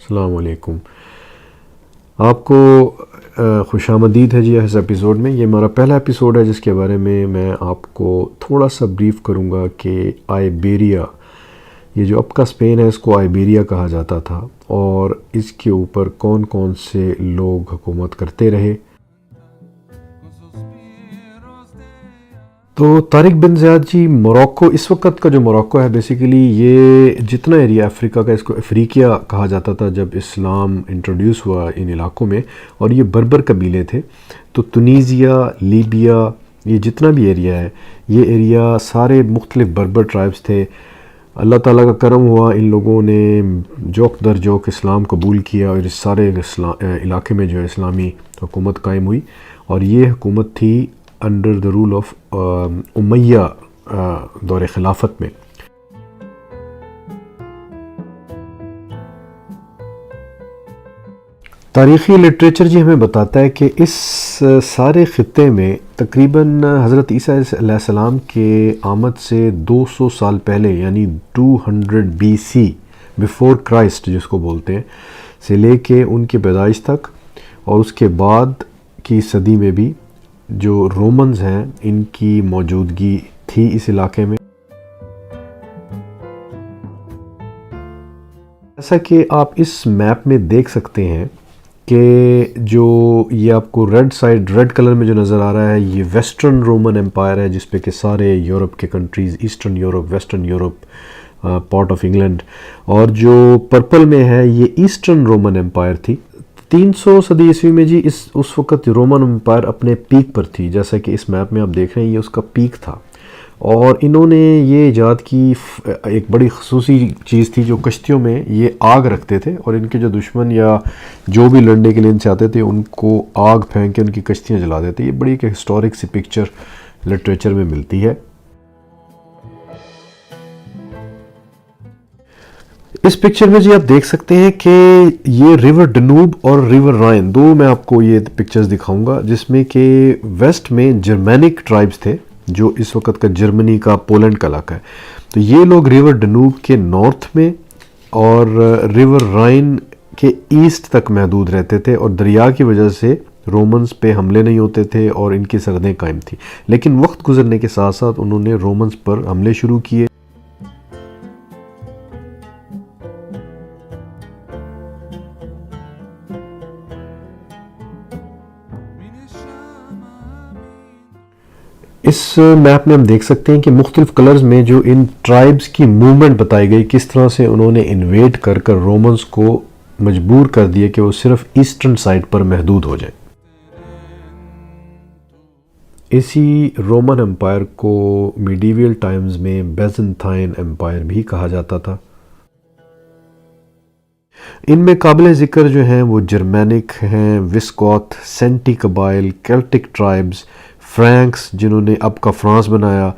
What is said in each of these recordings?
السلام علیکم. آپ کو خوش آمدید ہے جی اس ایپیسوڈ میں. یہ ہمارا پہلا ایپیسوڈ ہے جس کے بارے میں آپ کو تھوڑا سا بریف کروں گا کہ آئیبیریا، یہ جو اب کا اسپین ہے، اس کو آئیبیریا کہا جاتا تھا، اور اس کے اوپر کون کون سے لوگ حکومت کرتے رہے. تو طارق بن زیاد جی، موروکو، اس وقت کا جو موروکو ہے بیسیکلی یہ جتنا ایریا افریقہ کا، اس کو افریقیہ کہا جاتا تھا جب اسلام انٹروڈیوس ہوا ان علاقوں میں، اور یہ بربر قبیلے تھے. تو تنیزیا، لیبیا، یہ جتنا بھی ایریا ہے، یہ ایریا سارے مختلف بربر ٹرائبز تھے. اللہ تعالیٰ کا کرم ہوا، ان لوگوں نے جوک در جوک اسلام قبول کیا، اور اس سارے علاقے میں جو ہے اسلامی حکومت قائم ہوئی. اور یہ حکومت تھی انڈر دا رول آف امیہ دور خلافت میں. تاریخی لٹریچر جی ہمیں بتاتا ہے کہ اس سارے خطے میں تقریباً حضرت عیسیٰ علیہ السلام کے آمد سے 200 سال پہلے، یعنی 200 BC بیفور کرائسٹ جس کو بولتے ہیں، سے لے کے ان کی پیدائش تک، اور اس کے بعد کی صدی میں بھی جو رومنز ہیں ان کی موجودگی تھی اس علاقے میں. جیسا کہ آپ اس میپ میں دیکھ سکتے ہیں کہ جو یہ آپ کو ریڈ کلر میں جو نظر آ رہا ہے، یہ ویسٹرن رومن امپائر ہے، جس پہ کہ سارے یورپ کے countries, eastern Europe, western Europe, part of England, اور جو پرپل میں ہے یہ ایسٹرن رومن امپائر تھی. 300 صدی عیسوی میں جی اس وقت رومن امپائر اپنے پیک پر تھی، جیسا کہ اس میپ میں آپ دیکھ رہے ہیں، یہ اس کا پیک تھا. اور انہوں نے یہ ایجاد کی، ایک بڑی خصوصی چیز تھی جو کشتیوں میں یہ آگ رکھتے تھے، اور ان کے جو دشمن یا جو بھی لڑنے کے لیے ان سے آتے تھے ان کو آگ پھینک کے ان کی کشتیاں جلا دیتے. یہ بڑی ایک ہسٹورک سی پکچر لٹریچر میں ملتی ہے. اس پکچر میں جی آپ دیکھ سکتے ہیں کہ یہ ریور ڈنوب اور ریور رائن، دو میں آپ کو یہ پکچرز دکھاؤں گا، جس میں کہ ویسٹ میں جرمینک ٹرائبز تھے جو اس وقت کا جرمنی کا، پولینڈ کا علاقہ ہے. تو یہ لوگ ریور ڈنوب کے نارتھ میں اور ریور رائن کے ایسٹ تک محدود رہتے تھے، اور دریا کی وجہ سے رومنز پہ حملے نہیں ہوتے تھے اور ان کی سرحدیں قائم تھیں. لیکن وقت گزرنے کے ساتھ ساتھ انہوں نے رومنز پر حملے شروع کیے. اس میپ میں ہم دیکھ سکتے ہیں کہ مختلف کلرز میں جو ان ٹرائبز کی موومنٹ بتائی گئی، کس طرح سے انہوں نے انویٹ کر کر رومنز کو مجبور کر دیا کہ وہ صرف ایسٹرن سائڈ پر محدود ہو جائیں. اسی رومن امپائر کو میڈیول ٹائمز میں بیزنٹائن امپائر بھی کہا جاتا تھا. ان میں قابل ذکر جو ہیں وہ جرمینک ہیں، وسکوت، سینٹی قبائل، کیلٹک ٹرائبز، فرینکس جنہوں نے اب کا فرانس بنایا،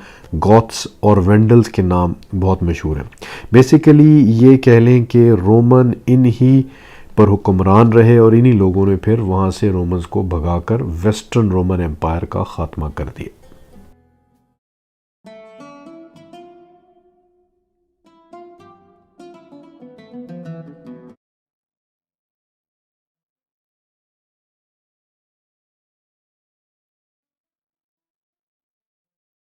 گوتس اور وینڈلز کے نام بہت مشہور ہیں. بیسیکلی یہ کہہ لیں کہ رومن انہی پر حکمران رہے، اور انہی لوگوں نے پھر وہاں سے رومنز کو بھگا کر ویسٹرن رومن امپائر کا خاتمہ کر دیا.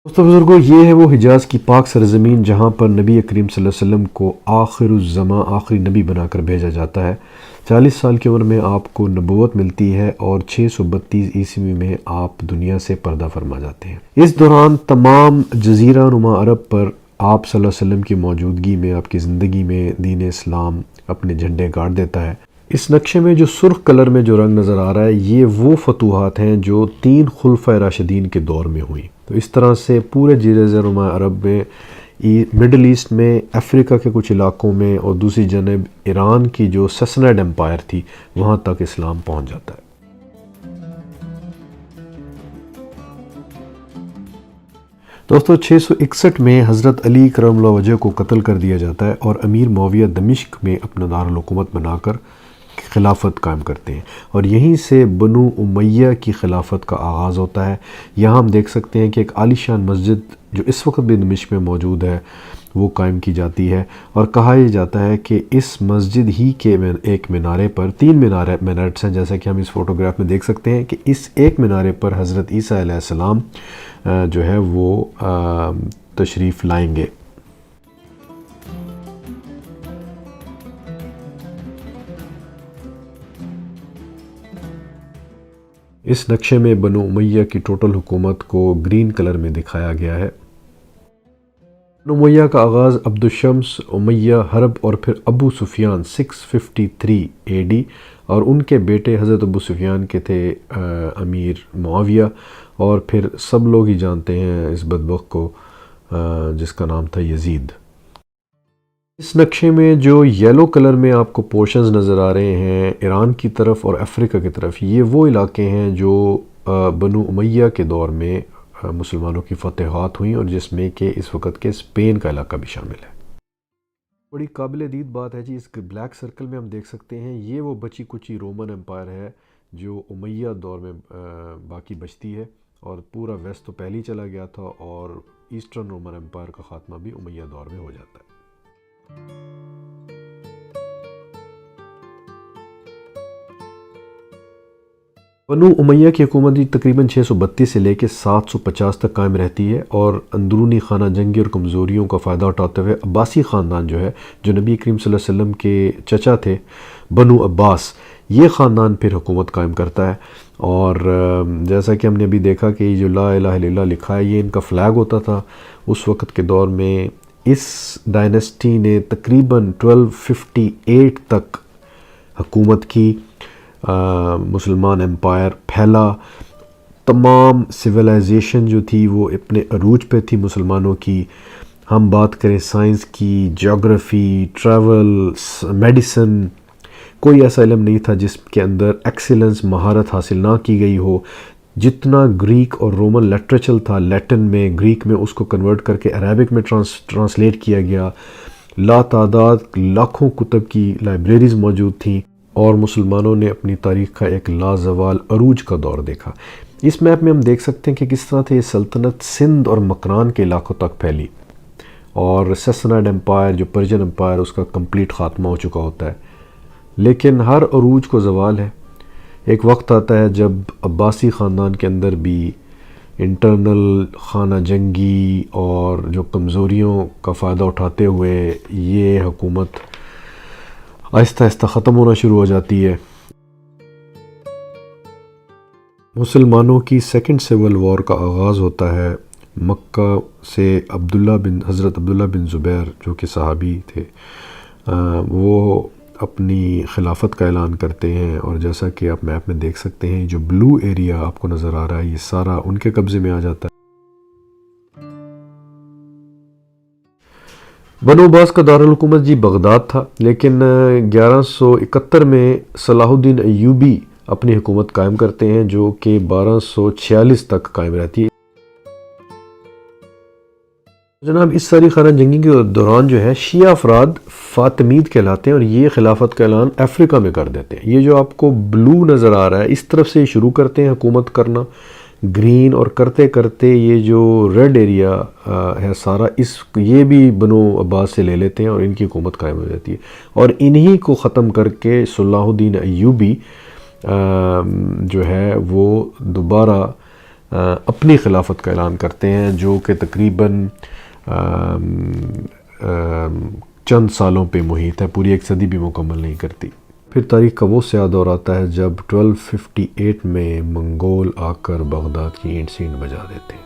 دوستو بزرگوں، یہ ہے وہ حجاز کی پاک سرزمین جہاں پر نبی کریم صلی اللہ علیہ وسلم کو آخر الزماں، آخری نبی بنا کر بھیجا جاتا ہے. 40 سال کی عمر میں آپ کو نبوت ملتی ہے، اور 632 عیسوی میں آپ دنیا سے پردہ فرما جاتے ہیں. اس دوران تمام جزیرہ نما عرب پر آپ صلی اللہ علیہ وسلم کی موجودگی میں، آپ کی زندگی میں دین اسلام اپنے جھنڈے گاڑ دیتا ہے. اس نقشے میں جو سرخ کلر میں جو رنگ نظر آ رہا ہے، یہ وہ فتوحات ہیں جو 3 خلفائے راشدین کے دور میں ہوئی. تو اس طرح سے پورے جزیرہ نما عرب میں، مڈل ایسٹ میں، افریقہ کے کچھ علاقوں میں، اور دوسری جانب ایران کی جو سسنیڈ امپائر تھی، وہاں تک اسلام پہنچ جاتا ہے. دوستو 661 میں حضرت علی کرم اللہ وجہ کو قتل کر دیا جاتا ہے، اور امیر معاویہ دمشق میں اپنا دارالحکومت بنا کر خلافت قائم کرتے ہیں، اور یہیں سے بنو امیہ کی خلافت کا آغاز ہوتا ہے. یہاں ہم دیکھ سکتے ہیں کہ ایک عالی شان مسجد جو اس وقت بھی دمشق میں موجود ہے، وہ قائم کی جاتی ہے، اور کہا یہ جاتا ہے کہ اس مسجد ہی کے ایک مینارے پر 3 مینارٹس ہیں، جیسا کہ ہم اس فوٹوگراف میں دیکھ سکتے ہیں کہ اس ایک مینارے پر حضرت عیسیٰ علیہ السلام جو ہے وہ تشریف لائیں گے۔ اس نقشے میں بنو امیہ کی ٹوٹل حکومت کو گرین کلر میں دکھایا گیا ہے۔ بنو امیہ کا آغاز عبد الشمس امیہ حرب اور پھر ابو سفیان 653 AD اور ان کے بیٹے حضرت ابو سفیان کے تھے امیر معاویہ، اور پھر سب لوگ ہی جانتے ہیں اس بدبخت کو جس کا نام تھا یزید۔ اس نقشے میں جو یلو کلر میں آپ کو پورشنز نظر آ رہے ہیں ایران کی طرف اور افریقہ کی طرف، یہ وہ علاقے ہیں جو بنو امیہ کے دور میں مسلمانوں کی فتوحات ہوئیں، اور جس میں کہ اس وقت کے اسپین کا علاقہ بھی شامل ہے۔ بڑی قابل دید بات ہے جی، اس بلیک سرکل میں ہم دیکھ سکتے ہیں یہ وہ بچی کچی رومن امپائر ہے جو امیہ دور میں باقی بچتی ہے، اور پورا ویسٹ تو پہلے ہی چلا گیا تھا، اور ایسٹرن رومن امپائر کا خاتمہ بھی امیہ دور میں ہو جاتا ہے۔ بنو امیہ کی حکومت تقریباً 632 سے لے کے 750 تک قائم رہتی ہے، اور اندرونی خانہ جنگی اور کمزوریوں کا فائدہ اٹھاتے ہوئے عباسی خاندان جو ہے، جو نبی کریم صلی اللہ علیہ وسلم کے چچا تھے بنو عباس، یہ خاندان پھر حکومت قائم کرتا ہے۔ اور جیسا کہ ہم نے ابھی دیکھا کہ یہ جو لا الہ الا اللہ لکھا ہے یہ ان کا فلیگ ہوتا تھا اس وقت کے دور میں۔ اس ڈائنسٹی نے تقریباً 1258 تک حکومت کی، مسلمان امپائر پھیلا، تمام سویلائزیشن جو تھی وہ اپنے عروج پہ تھی مسلمانوں کی۔ ہم بات کریں سائنس کی، جیوگرافی، ٹریول، میڈیسن، کوئی ایسا علم نہیں تھا جس کے اندر ایکسیلنس مہارت حاصل نہ کی گئی ہو۔ جتنا گریک اور رومن لٹریچر تھا لیٹن میں، گریک میں، اس کو کنورٹ کر کے عربک میں ٹرانسلیٹ کیا گیا۔ لا تعداد لاکھوں کتب کی لائبریریز موجود تھیں، اور مسلمانوں نے اپنی تاریخ کا ایک لازوال عروج کا دور دیکھا۔ اس میپ میں ہم دیکھ سکتے ہیں کہ کس طرح سے یہ سلطنت سندھ اور مکران کے علاقوں تک پھیلی، اور سیسنائڈ امپائر جو پرشین امپائر اس کا کمپلیٹ خاتمہ ہو چکا ہوتا ہے۔ لیکن ہر عروج کو زوال ہے۔ ایک وقت آتا ہے جب عباسی خاندان کے اندر بھی انٹرنل خانہ جنگی اور جو کمزوریوں کا فائدہ اٹھاتے ہوئے یہ حکومت آہستہ آہستہ ختم ہونا شروع ہو جاتی ہے۔ مسلمانوں کی سیکنڈ سول وار کا آغاز ہوتا ہے مکہ سے۔ حضرت عبداللہ بن زبیر جو کہ صحابی تھے، وہ اپنی خلافت کا اعلان کرتے ہیں، اور جیسا کہ آپ میپ میں دیکھ سکتے ہیں جو بلو ایریا آپ کو نظر آ رہا ہے یہ سارا ان کے قبضے میں آ جاتا ہے۔ بنو عباس کا دارالحکومت جی بغداد تھا، لیکن 1171 میں صلاح الدین ایوبی اپنی حکومت قائم کرتے ہیں جو کہ 1246 تک قائم رہتی ہے۔ جناب اس ساری خانہ جنگی کے دوران جو ہے شیعہ افراد فاطمید کہلاتے ہیں، اور یہ خلافت کا اعلان افریقہ میں کر دیتے ہیں۔ یہ جو آپ کو بلو نظر آ رہا ہے اس طرف سے شروع کرتے ہیں حکومت کرنا، گرین، اور کرتے کرتے یہ جو ریڈ ایریا ہے سارا یہ بھی بنو عباس سے لے لیتے ہیں، اور ان کی حکومت قائم ہو جاتی ہے، اور انہی کو ختم کر کے صلاح الدین ایوبی جو ہے وہ دوبارہ اپنی خلافت کا اعلان کرتے ہیں، جو کہ تقریباً چند سالوں پہ محیط ہے، پوری ایک صدی بھی مکمل نہیں کرتی۔ پھر تاریخ کا وہ سیاہ دور آتا ہے جب 1258 میں منگول آ کر بغداد کی اینٹ سینٹ بجا دیتے ہیں۔